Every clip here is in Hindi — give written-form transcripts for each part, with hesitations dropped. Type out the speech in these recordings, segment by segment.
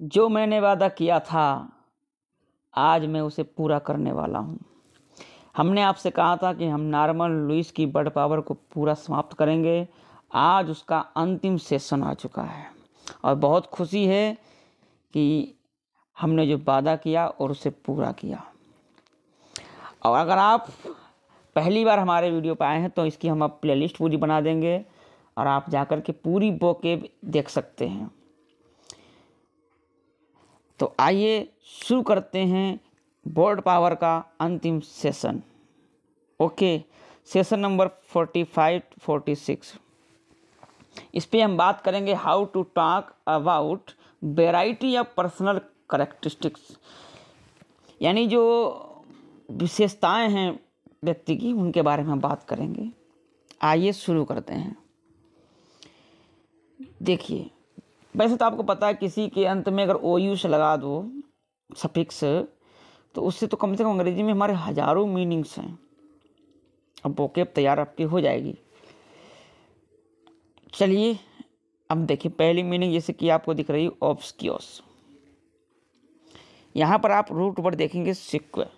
जो मैंने वादा किया था आज मैं उसे पूरा करने वाला हूँ। हमने आपसे कहा था कि हम नॉर्मन लुईस की वर्ड पावर को पूरा समाप्त करेंगे। आज उसका अंतिम सेशन आ चुका है और बहुत खुशी है कि हमने जो वादा किया और उसे पूरा किया। और अगर आप पहली बार हमारे वीडियो पे आए हैं तो इसकी हम अब प्लेलिस्ट पूरी बना देंगे और आप जाकर के पूरी वोकैब देख सकते हैं। तो आइए शुरू करते हैं वर्ड पावर का अंतिम सेशन। Okay, session number 45-46। इस पे हम बात करेंगे how to talk about variety of personal characteristics, यानी जो विशेषताएं हैं व्यक्ति की, उनके बारे में हम बात करेंगे। आइए शुरू करते हैं। देखिए, वैसे तो आपको पता है किसी के अंत में अगर ओ से लगा दो सफिक्स तो उससे तो कम से कम अंग्रेजी में हमारे हजारों मीनिंग्स हैं। अब वोकैब तैयार आपकी हो जाएगी। चलिए अब देखिए, पहली मीनिंग जैसे कि आपको दिख रही है ऑब्सक्योर्स। यहाँ पर आप रूट वर्ड देखेंगे सिक्वेर।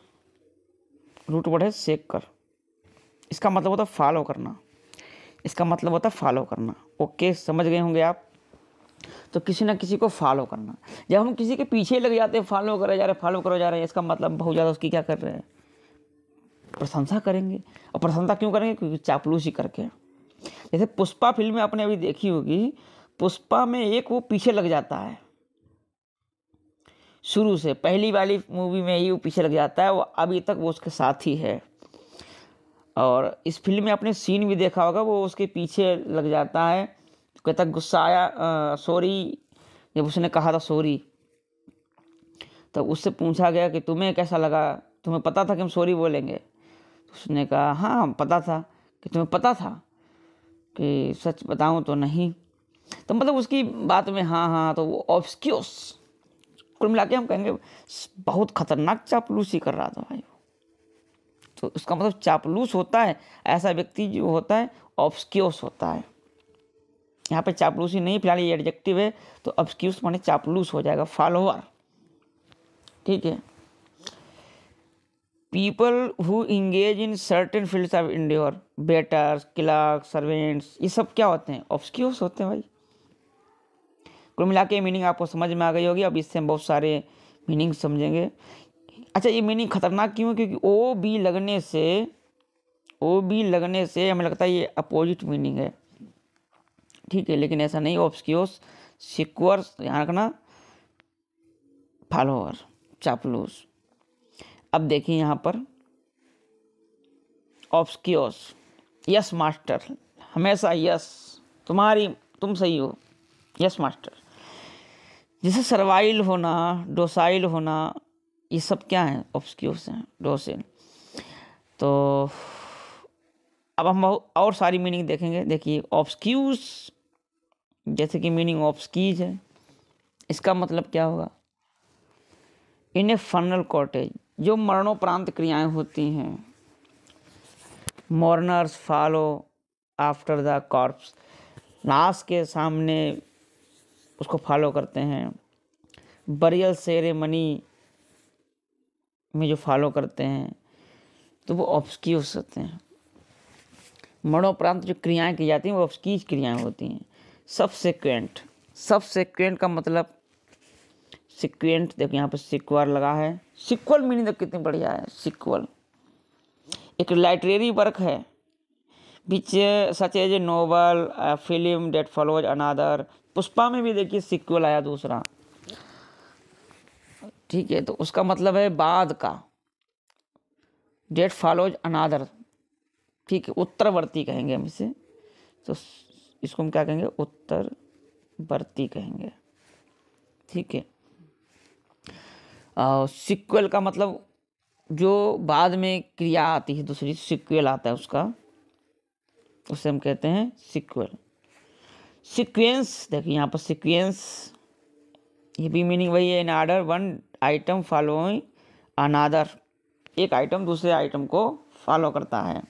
रूट वर्ड है सेकर। इसका मतलब होता है फॉलो करना। इसका मतलब होता है फॉलो करना। ओके, समझ गए होंगे आप। तो किसी ना किसी को फॉलो करना। जब हम किसी के पीछे लग जाते हैं, फॉलो करे जा रहे, फॉलो करो जा रहे हैं, इसका मतलब बहुत ज़्यादा उसकी क्या कर रहे हैं, प्रशंसा करेंगे। और प्रशंसा क्यों करेंगे? क्योंकि चापलूसी करके। जैसे पुष्पा फिल्म में आपने अभी देखी होगी, पुष्पा में एक वो पीछे लग जाता है शुरू से, पहली वाली मूवी में ही वो पीछे लग जाता है, वो अभी तक वो उसके साथ ही है। और इस फिल्म में आपने सीन भी देखा होगा, वो उसके पीछे लग जाता है, कहता गुस्सा आया सॉरी, जब उसने कहा था सॉरी तो उससे पूछा गया कि तुम्हें कैसा लगा, तुम्हें पता था कि हम सॉरी बोलेंगे? तो उसने कहा हाँ पता था। कि तुम्हें पता था? कि सच बताऊं तो नहीं। तो मतलब उसकी बात में हाँ हाँ, तो वो ऑब्सक्योर्स। कुल मिला के हम कहेंगे बहुत खतरनाक चापलूसी कर रहा था भाई। तो उसका मतलब चापलूस होता है ऐसा व्यक्ति जो होता है ऑब्सक्योर्स होता है। यहाँ पे चापलूसी नहीं, फिलहाल ये एडजेक्टिव है, तो ऑब्सक्योर्स माने चापलूस हो जाएगा, फॉलोअर। ठीक है। People who engage in certain fields of endure, बेटर्स, clerk, servants, ये सब क्या होते हैं? ऑब्सक्योर्स होते हैं भाई। कुल मिला के मीनिंग आपको समझ में आ गई होगी। अब इससे हम बहुत सारे मीनिंग समझेंगे। अच्छा, ये मीनिंग खतरनाक क्यों है? क्योंकि ओ बी लगने से हमें लगता है ये अपोजिट मीनिंग है। ठीक है, लेकिन ऐसा नहीं। ऑब्सक्योर्स, सिक्वर्स, ध्यान रखना, फॉलोअर, चापलूस। अब देखिए यहाँ पर ऑब्सक्योर्स, यस मास्टर, हमेशा यस, तुम सही हो, यस मास्टर। जैसे सर्वाइल होना, डोसाइल होना, ये सब क्या है? ऑब्सक्योर्स हैं, डोसेल। तो अब हम और सारी मीनिंग देखेंगे। देखिए ऑब्सक्यूज, जैसे कि मीनिंग ऑब्सकीज है, इसका मतलब क्या होगा? इन ए फनल कॉटेज, जो मरणोपरांत क्रियाएं होती हैं। मॉर्नर्स फॉलो आफ्टर द कॉर्प्स, लाश के सामने उसको फॉलो करते हैं। बरियल सेरेमनी में जो फॉलो करते हैं तो वो ऑब्सक्यूज होते हैं। मरणोपरांत जो क्रियाएं की जाती हैं वो ऑब्सकीज क्रियाएं होती हैं। सबसेक्वेंट का मतलब सिक्वेंट, देखो यहाँ पर सिक्वल लगा है। सिक्वल मीनिंग देखो कितनी बढ़िया है। सिक्वल एक लाइटरेरी वर्क है which such as a novel, film that follows another. Pushpa में भी देखिए सिक्वल आया दूसरा। ठीक है, तो उसका मतलब है बाद का, डेट फॉलोज अनादर। ठीक है, उत्तरवर्ती कहेंगे हम इसे। तो इसको हम क्या कहेंगे? उत्तरवर्ती कहेंगे। ठीक है। सिक्वल का मतलब जो बाद में क्रिया आती है दूसरी, सिक्वल आता है उसका, उसे हम कहते हैं सिक्वल। सीक्वेंस, देखिए यहाँ पर सीक्वेंस, ये भी मीनिंग वही है। In order one item following another, एक आइटम दूसरे आइटम को फॉलो करता है।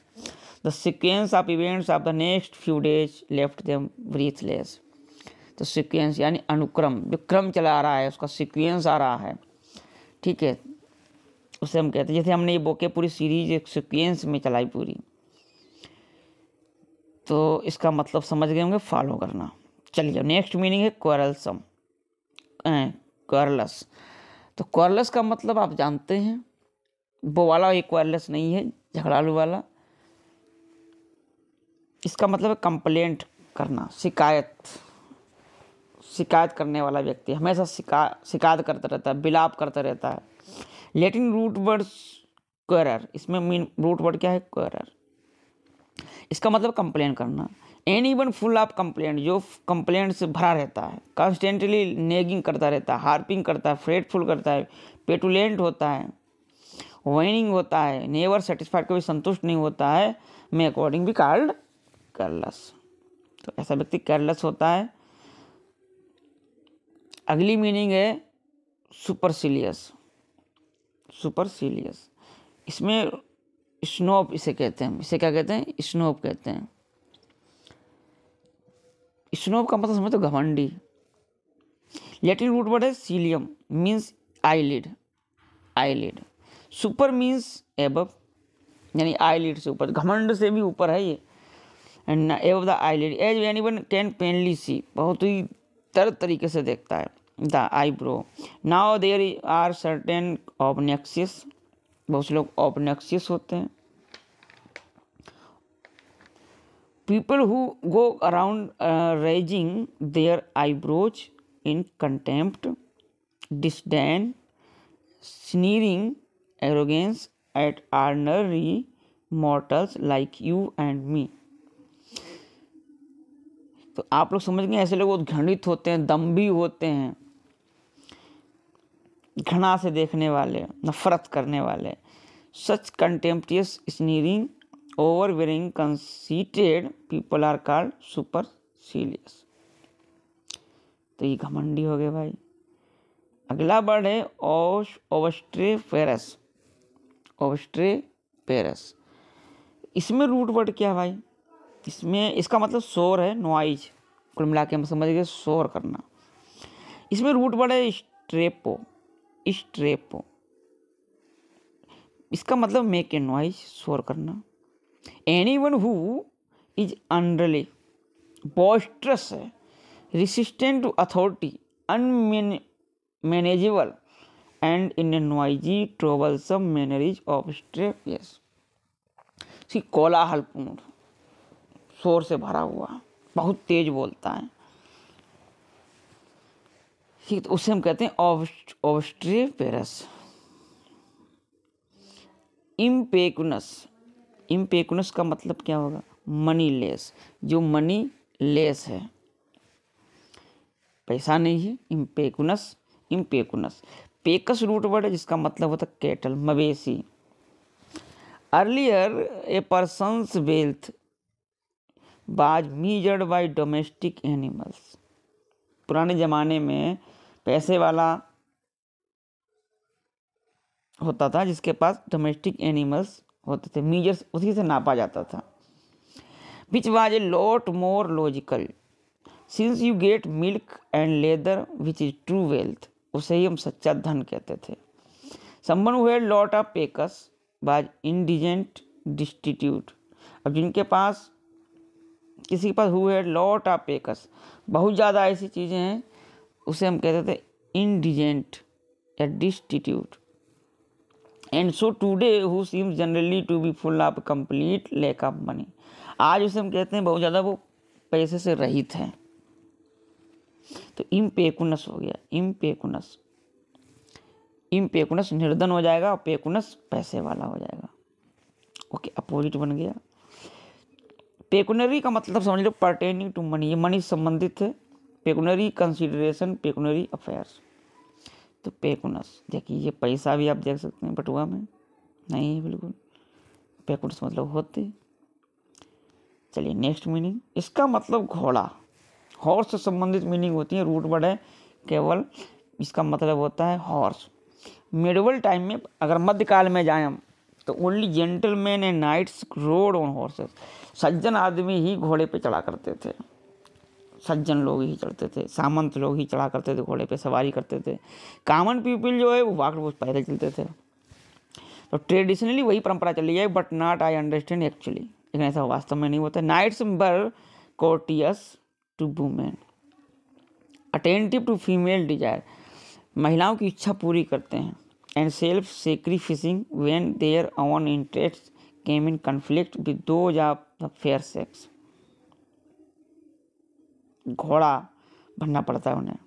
The sequence of events of the next few days left them breathless, तो सीक्वेंस यानी अनुक्रम, जो क्रम चला आ रहा है उसका सीक्वेंस आ रहा है, ठीक है, उसे हम कहते हैं। जैसे हमने ये बोके पूरी सीरीज एक सीक्वेंस में चलाई पूरी, तो इसका मतलब समझ गए होंगे, फॉलो करना। चलिए नेक्स्ट मीनिंग है क्वारलसम, क्वारलस। तो क्वारलस का मतलब आप जानते हैं, वो वाला एक क्वारलस नहीं है झगड़ालू वाला। इसका मतलब है कंप्लेंट करना, शिकायत करने वाला व्यक्ति हमेशा शिकायत करता रहता है, विलाप करता रहता है। लैटिन रूट वर्ड क्वेरर, इसमें मीन रूट वर्ड क्या है, क्वेरर। इसका मतलब कंप्लेन करना। एनीवन फुल ऑफ कंप्लेंट, जो कंप्लेंट से भरा रहता है, कॉन्स्टेंटली नेगिंग करता रहता है, हार्पिंग करता है, फ्रेटफुल करता है, पेटुलेंट होता है, वाइनिंग होता है, नेवर सेटिस्फाइड, कभी संतुष्ट नहीं होता है, मे अकॉर्डिंग बी कॉल्ड केयरलेस। तो ऐसा व्यक्ति केयरलेस होता है। अगली मीनिंग है सुपरसिलियस, सुपरसिलियस। इसमें स्नोब इसे कहते हैं, इसे क्या कहते हैं, स्नोब कहते हैं। स्नोब का मतलब समझते हो, घमंडी। लैटिन रूट वर्ड है cilium, means eyelid, eyelid. Super means above, यानी आईलिड से ऊपर, घमंड से भी ऊपर है ये, and above the eyelid. As anyone can plainly see, बहुत ही तरह तरीके से देखता है। The eyebrow. Now there are certain obnoxious, बहुत से लोग ऑब्नेक्सियस होते हैं। People who go around raising their eyebrows in contempt, disdain, sneering arrogance at ordinary mortals like you and me। तो आप लोग समझ गए, ऐसे लोग बहुत घृणित होते हैं, दम्भी होते हैं, घृणा से देखने वाले, नफरत करने वाले। सच कंटेम्प्टियस, स्नीरिंग, overbearing, conceited people are called supercilious। तो ये घमंडी हो गए भाई। अगला वर्ड है ओवस्ट्रेफेरस, ओवस्ट्रेफेरस। इसमें रूट वर्ड क्या है भाई, इसमें इसका मतलब शोर है, नॉइज। कुल मिला के हम समझ गए शोर करना। इसमें रूट वर्ड है स्ट्रेपो, स्ट्रेपो। इसका मतलब मेक ए नॉइज, शोर करना। Anyone who is unruly, boisterous, resistant to authority, unmanageable, and in a noisy, troublesome manner is obstreperous। सी कोलाहलपूर्ण, शोर से भरा हुआ, बहुत तेज बोलता है, ठीक। तो उसे हम कहते हैं obstreperous। इम्पेकुनस, इम्पेकुनस का मतलब क्या होगा, मनी लेस, जो मनी लेस है, पैसा नहीं है, इम्पेकुनस, इम्पेकुनस। पेकस रूट वर्ड है जिसका मतलब होता है कैटल, मवेशी। Earlier A persons wealth was measured bye domestic animals. पुराने ज़माने में पैसे वाला होता था जिसके पास डोमेस्टिक एनिमल्स होते थे, मीजर्स उसी से नापा जाता था। Which was a lot more logical, since you get milk and leather which is true wealth. उसे ही हम सच्चा धन कहते थे। Someone who had lot of pecus was indigent destitute. अब जिनके पास, किसी के पास who had lot of pecus, बहुत ज़्यादा ऐसी चीज़ें हैं, उसे हम कहते थे इंडिजेंट या destitute. And so today who seems generally to be full of complete lack of money. आज उसे हम कहते हैं बहुत ज़्यादा वो पैसे से रहित है। तो इम्पेकुनस हो गया, इम्पेकुनस, इम्पेकुनस निर्धन हो जाएगा और पेकुनस पैसे वाला हो जाएगा। ओके, अपोजिट बन गया। पेकुनरी का मतलब समझ लो पर्टेनिंग टू मनी, ये मनी से संबंधित है। पेकुनरी कंसिडरेशन, पेकुनरी अफेयर्स। तो पेकुनस, देखिए ये पैसा भी आप देख सकते हैं बटुआ में, नहीं है बिल्कुल, पेकुनस मतलब होते। चलिए नेक्स्ट मीनिंग, इसका मतलब घोड़ा, हॉर्स से संबंधित मीनिंग होती है। रूट वर्ड है केवल, इसका मतलब होता है हॉर्स। मिडिवल टाइम में, अगर मध्यकाल में जाएं हम, तो only gentleman and knights rode on horses. सज्जन आदमी ही घोड़े पे चढ़ा करते थे, सज्जन लोग ही चढ़ते थे, सामंत लोग ही चढ़ा करते थे, घोड़े पे सवारी करते थे। कॉमन पीपल जो है वो वाक वो पैदल चलते थे। तो ट्रेडिशनली वही परंपरा चली है, but not I understand actually, लेकिन ऐसा वास्तव में नहीं होता। Knights were courteous to women, attentive to female desire, महिलाओं की इच्छा पूरी करते हैं। And self sacrificing when their own interest came in conflict with those of the fair sex, घोड़ा बनना पड़ता है उन्हें।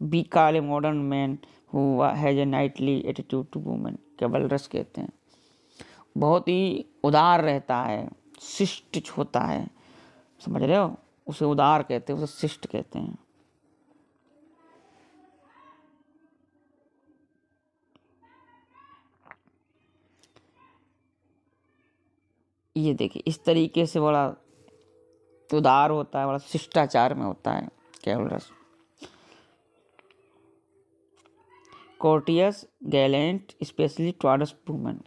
Be called a modern man who has a knightly attitude to women, chivalrous कहते हैं, बहुत ही उदार रहता है, शिष्ट होता है, समझ रहे हो, उसे उदार कहते हैं, उसे शिष्ट कहते हैं। ये देखिए इस तरीके से बड़ा उदार होता है, बड़ा शिष्टाचार में होता है chivalrous. Courteous gallant specially towards women,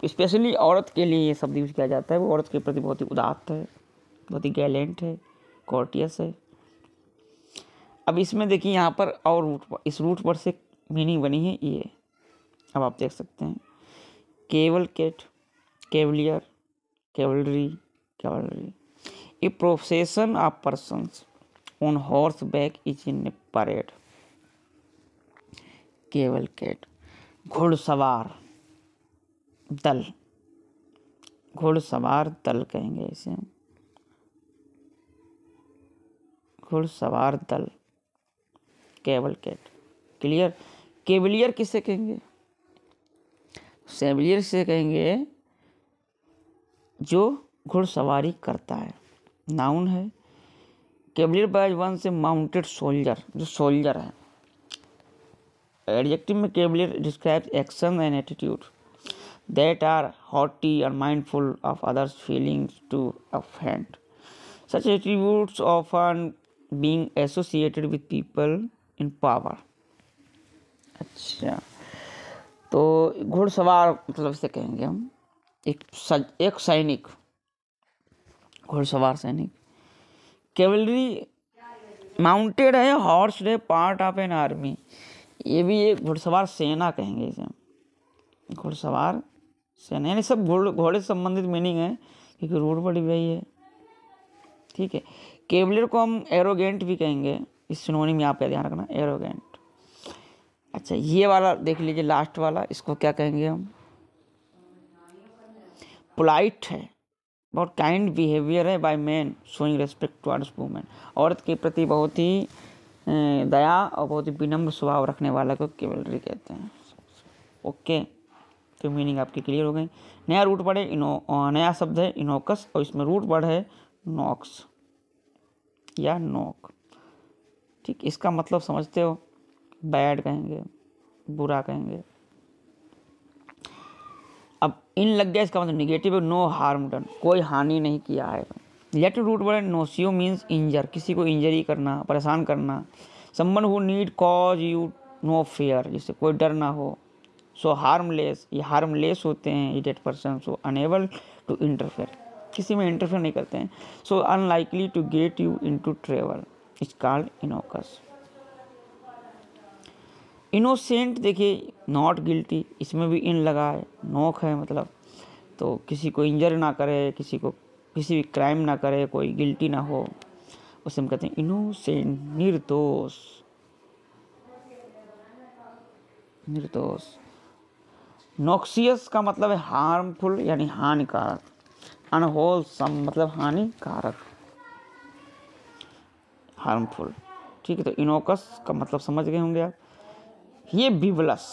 specially औरत के लिए ये शब्द यूज किया जाता है। वो औरत के प्रति बहुत ही उदात्त है, बहुत ही गैलेंट है, कोर्टियस है। अब इसमें देखिए यहाँ पर और रूट, इस रूट पर से मीनिंग बनी है ये, अब आप देख सकते हैं। Cavalcade, cavalier, cavalry, cavalry, a procession of persons on horseback is in a parade. Cavalcade, घुड़सवार दल, घुड़सवार दल कहेंगे इसे, घुड़सवार दल, कैवलकेट। क्लियर। केवलियर किसे कहेंगे? सेवलियर से कहेंगे जो घुड़सवारी करता है, नाउन है। कैवलियर बाय वन से माउंटेड सोल्जर, जो सोल्जर है। एडजेक्टिव में Cavalier describes action and attitude that are haughty or mindful of others' feelings to offend. Such attributes often being associated with people in power. अच्छा, तो घुड़सवार मतलब इसे कहेंगे हम एक सैनिक, घुड़सवार सैनिक। कैवलरी माउंटेड है, हॉर्स है, पार्ट ऑफ एन आर्मी, ये भी एक घुड़सवार सेना कहेंगे इसे, घुड़सवार सेना, यानी सब घोड़े से संबंधित मीनिंग है क्योंकि रूट बड़ी गई है। ठीक है। कैवलियर को हम एरोगेंट भी कहेंगे, इस सिनोनिम में आप ध्यान रखना, एरोगेंट। अच्छा, ये वाला देख लीजिए लास्ट वाला, इसको क्या कहेंगे हम? पोलाइट है, बहुत काइंड बिहेवियर है by man showing respect towards women, औरत के प्रति बहुत ही दया और बहुत ही विनम्र स्वभाव रखने वाला को कैवलरी कहते हैं। ओके, तो मीनिंग आपकी क्लियर हो गई। नया रूट वर्ड है नया शब्द है इनोकस, और इसमें रूट वर्ड है नॉक्स या नोक। ठीक, इसका मतलब समझते हो, बैड कहेंगे, बुरा कहेंगे। अब इन लग गया, इसका मतलब निगेटिव है, नो हार्म डन, कोई हानि नहीं किया है। लेटिव रूट वर्ड है नोसियो, मीन्स इंजर, किसी को इंजरी करना, परेशान करना। Someone who need cause you know fair, जिससे कोई डर ना हो। सो हार्मलेस, ये हार्मलेस होते हैं idiot person. So unable to interfere, किसी में इंटरफेयर नहीं करते हैं। So unlikely to get you into trouble is called innocuous. Innocent देखिए नॉट गिल्टी, इसमें भी इन लगा है, नोक है मतलब, तो किसी को इंजर ना करे, किसी को किसी भी क्राइम ना करे, कोई गिल्टी ना हो, उसे हम कहते हैं इनोसेंट, निर्दोष, निर्दोष। नॉक्सियस का मतलब है हार्मफुल यानी हानिकारक, अनहोलसम मतलब हानिकारक, हार्मफुल। ठीक है, तो इनोकस का मतलब समझ गए होंगे आप। ये बिबलस,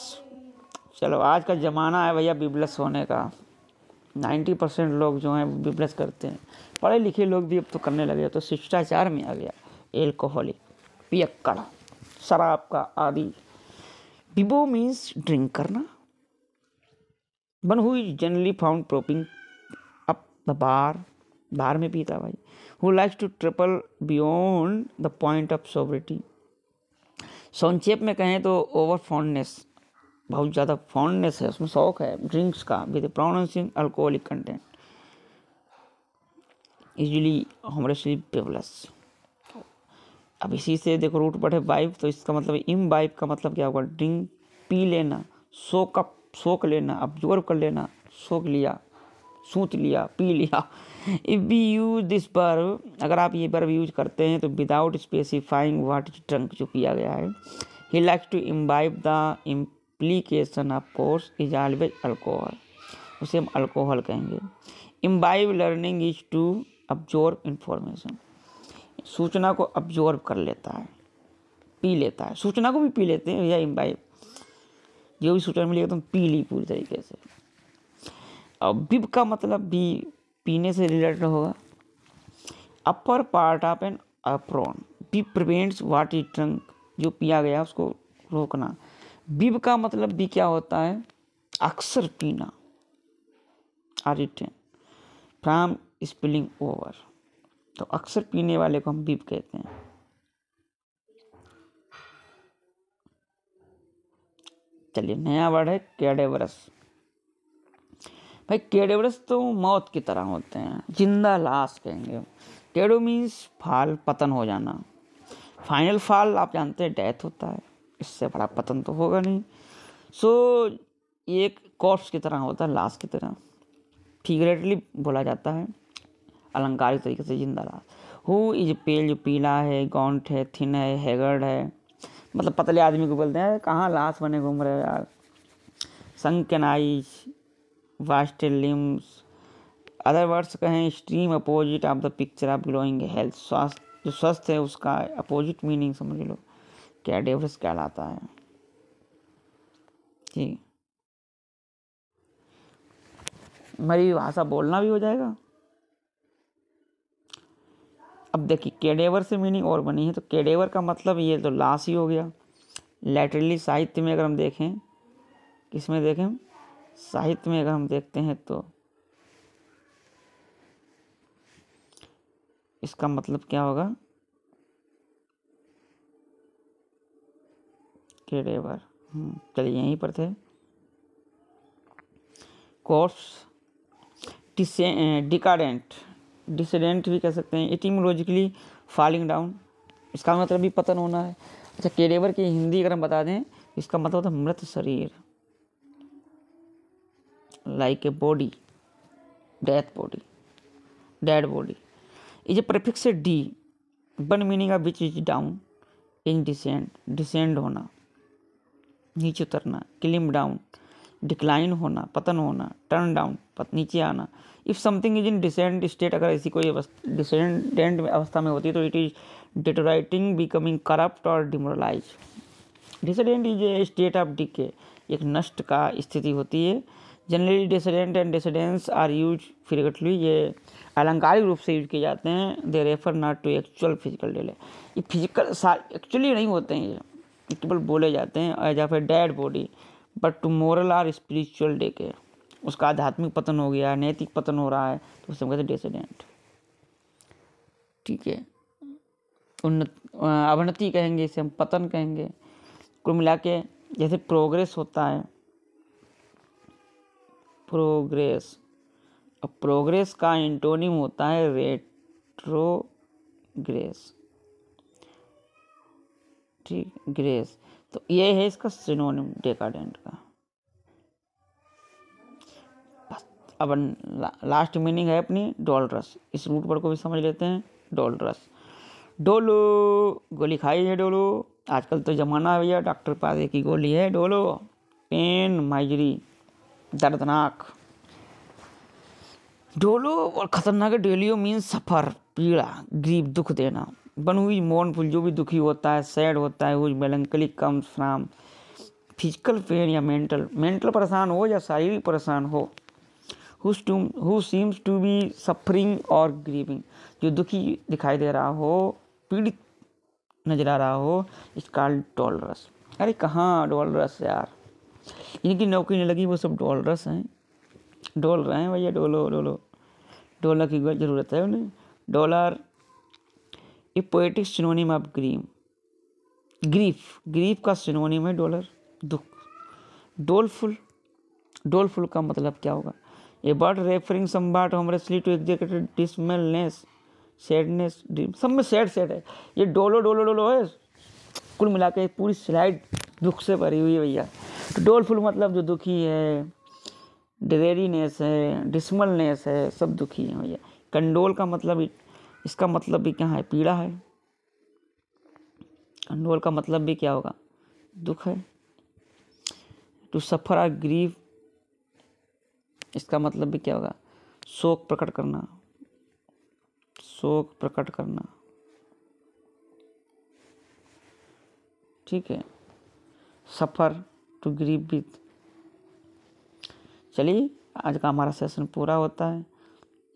चलो आज का ज़माना है भैया बिबलस होने का, 90% लोग जो हैं बिबलस करते हैं, पढ़े लिखे लोग भी अब तो करने लगे, तो शिष्टाचार में आ गया। एल्कोहलिक, पियक्कड़, शराब का आदि। बिबो मीन्स ड्रिंक करना। One who is generally found propping up the bar, bar में पीता भाई। Who likes to tipple beyond the point of sobriety. संक्षेप में कहें तो ओवर फॉन्डनेस, बहुत ज़्यादा फॉन्डनेस है, उसमें शौक है ड्रिंक्स का, with pronouncing alcoholic content, usually हमारे बिबलस। अब इसी से देखो रूट वर्ड है वाइब, तो इसका मतलब इम्बाइब का मतलब क्या होगा, ड्रिंक, पी लेना, सोख लेना, अब्जॉर्व कर लेना, सोख लिया, सूत लिया, पी लिया। If we use this verb, अगर आप ये वर्ब यूज करते हैं तो without specifying what is drunk, जो पिया गया है, he likes to imbibe, the implication of course is always alcohol, उसे हम अल्कोहल कहेंगे। Imbibe learning is to absorb information, सूचना को अब्जॉर्व कर लेता है, पी लेता है, सूचना को भी पी लेते हैं, या इम्बाइब, जो भी सूचना मिलेगी तुम पी ली पूरी तरीके से। अब बिब का मतलब भी पीने से रिलेटेड होगा। Upper part of an apron, bib prevents what is drunk, जो पिया गया उसको रोकना। बिब का मतलब भी क्या होता है, अक्सर पीना, रिटेन फ्रॉम स्पिलिंग ओवर, तो अक्सर पीने वाले को हम बिब कहते हैं। चलिए नया वर्ड है कैडेवरस। भाई कैडेवरस तो मौत की तरह होते हैं, जिंदा लाश कहेंगे। कैडो मीन्स फाल, पतन हो जाना। फाइनल फाल आप जानते हैं डेथ होता है, इससे बड़ा पतन तो होगा नहीं। सो एक कॉर्प्स की तरह होता है, लाश की तरह, फिगरेटली बोला जाता है, अलंकारिक तरीके से जिंदा लाश। हु इज पेल, जो पीला है, गॉन्ट है, थिन है, हैगर्ड है, मतलब पतले आदमी को बोलते हैं कहाँ लाश बने घूम रहे हो यार। Sunken eyes, wasted limbs, other words कहें extreme opposite of the picture of glowing health, स्वास्थ्य, जो स्वस्थ है उसका अपोजिट मीनिंग समझ लो कैडेवरस कहलाता है। ठीक, मेरी भाषा बोलना भी हो जाएगा। अब देखिए कैडेवर से मीनिंग और बनी है, तो कैडेवर का मतलब ये तो लाश ही हो गया। लैटरली साहित्य में अगर हम देखें, किसमें देखें, साहित्य में अगर हम देखते हैं तो इसका मतलब क्या होगा, कैडेवर। चलिए यहीं पर थे। कोर्स, डिकाडेंट, डिसेडेंट भी कह सकते हैं। एटिमोलॉजिकली फॉलिंग डाउन, इसका मतलब भी पतन होना है। अच्छा कैडेवर की हिंदी अगर हम बता दें, इसका मतलब होता है मृत शरीर, like a body, death body, dead body. Is a prefix D, one meaning of which is down, in descend, descend होना, नीचे उतरना, क्लिम डाउन, डिक्लाइन होना, पतन होना, टर्न डाउन, नीचे आना। If something is in decadent state, अगर ऐसी कोई डिसेंडेंट अवस्था में होती है तो it is deteriorating, becoming corrupt और demoralise. Decadent is a state of decay, एक नष्ट का स्थिति होती है। Generally decadent and decadence are use frequently, ये अलंकारिक रूप से यूज किए जाते हैं। They refer not to actual physical decay, ये फिजिकल एक्चुअली नहीं होते हैं, ये केवल बोले जाते हैं। या फिर dead body but to moral और स्पिरिचुअल डेके, उसका आध्यात्मिक पतन हो गया, नैतिक पतन हो रहा है, तो उसे हम कहते हैं डिसेंडेंट। ठीक है, अवनति कहेंगे, इसे हम पतन कहेंगे। कुल मिला के जैसे प्रोग्रेस होता है, प्रोग्रेस, अब प्रोग्रेस का एंटोनिम होता है रेट्रोग्रेस। ठीक, ग्रेस, तो ये है इसका सिनोनिम डेकाडेंट का। अब लास्ट मीनिंग है अपनी डोलरस, इस रूट वर्ड को भी समझ लेते हैं। डोलरस, डोलो, गोली खाई है डोलो, आजकल तो जमाना है भैया, डॉक्टर पास एक ही गोली है डोलो। पेन, माइजरी, दर्दनाक। डोलो और खतरनाक है। डेलियो मीन्स सफ़र, पीड़ा, ग्रीफ, दुख देना। वन हुई मोर्नफुल, जो भी दुखी होता है, सैड होता है। Who melancholy comes from physical pain या मेंटल, मेंटल परेशान हो या शारीरिक परेशान हो। Who seems to be suffering और ग्रीविंग, जो दुखी दिखाई दे रहा हो, पीड़ित नजर आ रहा हो, इस कॉल्ड डोलरस। अरे कहाँ डोलरस यार, इनकी नौकरी नहीं लगी, वो सब डोलरस हैं, डोल रहे हैं भैया, डोलो डोलो, डोलर की ज़रूरत है उन्हें। Dolour a poetic synonym of grief, grief का सिनोनिम है डॉलर, दुख। डोलफुल, डोलफुल का मतलब क्या होगा, a word referring somewhat humorously to exaggerated dismalness, sadness, dream, सब में सैड है। ये डोलो डोलो डोलो है, कुल मिला के पूरी स्लाइड दुख से भरी हुई है भैया। तो डोलफुल मतलब जो दुखी है, ड्रेरीनेस है, डिसमलनेस है, सब दुखी है भैया। कंडोल का मतलब, इसका मतलब भी क्या है, पीड़ा है। कंडोल का मतलब भी क्या होगा, दुख है। टू सफर आ ग्रीफ, इसका मतलब भी क्या होगा, शोक प्रकट करना, शोक प्रकट करना। ठीक है, सफर टू ग्रीव विथ। चलिए आज का हमारा सेशन पूरा होता है।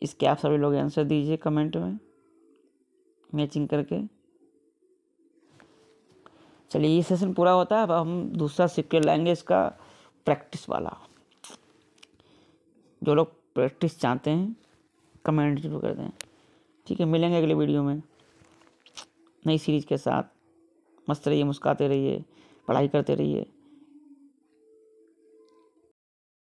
इसके आप सभी लोग आंसर दीजिए कमेंट में मैचिंग करके। चलिए ये सेशन पूरा होता है। अब हम दूसरा सीक्वल लाएंगे, इसका प्रैक्टिस वाला। जो लोग प्रैक्टिस चाहते हैं कमेंट जरूर कर दें। ठीक है, मिलेंगे अगले वीडियो में नई सीरीज के साथ। मस्त रहिए, मुस्कुराते रहिए, पढ़ाई करते रहिए।